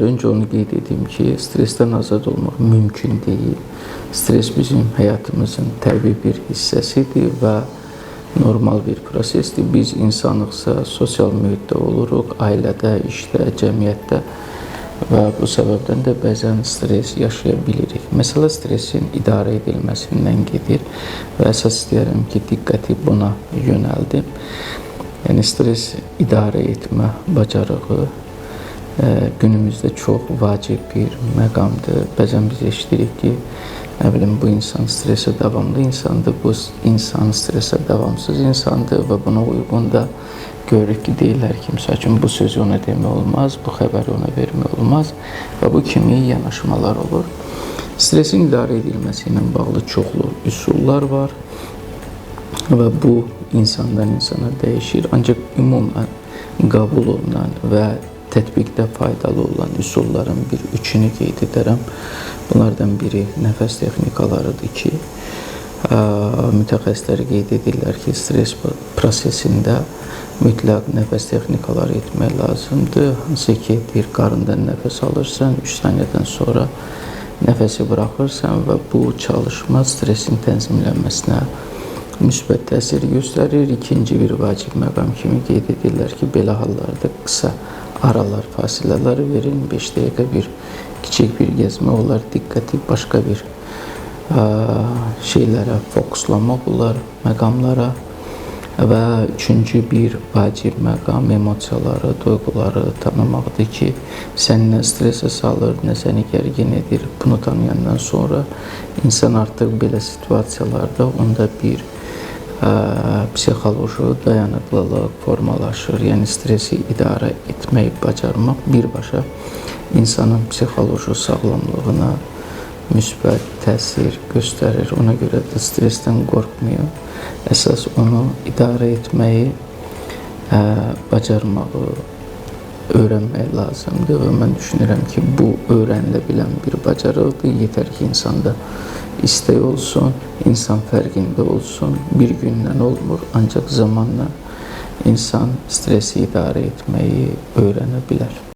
önce onu qeyd edeyim ki, stresdən azad olmaq mümkün deyil. Stres bizim həyatımızın təbii bir hissəsidir və normal bir prosesdir. Biz insanıqsa sosial mühitdə oluruq, ailədə, işdə, cəmiyyətdə və bu səbəbdən də bəzən stres yaşaya bilirik. Məsələ stresin idarə edilməsindən gedir və əsas istəyərəm ki, diqqəti buna yönəldim. Yəni, stres idarə etmə bacarığı günümüzdə çox vacib bir məqamdır. Bəzən biz eşidirik ki, bu insan stresə davamlı insandır, bu insan stresə davamsız insandır və buna uyğun da görürük ki, deyirlər ki, misal üçün, bu sözü ona demək olmaz, bu xəbəri ona vermək olmaz və bu kimi yanaşmalar olur. Stresin idarə edilməsi ilə bağlı çoxlu üsullar var və bu insandan insana dəyişir. Ancaq ümumən qəbul olunan və tətbiqdə faydalı olan üsulların bir üçünü qeyd edərəm. Bunlardan biri nəfəs texnikalarıdır ki, mütəxəssislər qeyd edirlər ki, stres prosesində mütləq nəfəs texnikaları etmək lazımdır. Hansı ki, bir qarından nəfəs alırsan, 3 saniyədən sonra nəfəsi buraxırsan və bu çalışma stresin tənzimlənməsinə müsbət təsir göstərir. İkinci bir vacib məqam kimi qeyd edirlər ki, belə hallarda qısa aralar, fasilələr verin, 5 dəqiqə bir kiçik bir gəzmə olar, diqqəti başqa bir şeylərə fokuslamaq olar, məqamlara və üçüncü bir vacib məqam emosiyaları, duyğuları tanımaqdır ki, sən nə stresə salır, nə səni gərgin edir. Bunu tanıyandan sonra insan artıq belə situasiyalarda onda bir psixoloji dayanıqlılıq formalaşır. Yəni, stresi idarə etmək, bacarmaq birbaşa insanın psixoloji sağlamlığına müsbət təsir göstərir. Ona görə də stresdən qorxmayın. Əsas onu idarə etməyi, bacarmağı öyrənmək lazımdır və mən düşünürəm ki, bu öyrənilə bilən bir bacarıqdır. Yetər ki, insanda istək olsun, insan fərqində olsun. Bir gündən olmur, ancaq zamanla insan stresi idarə etməyi öyrənə bilər.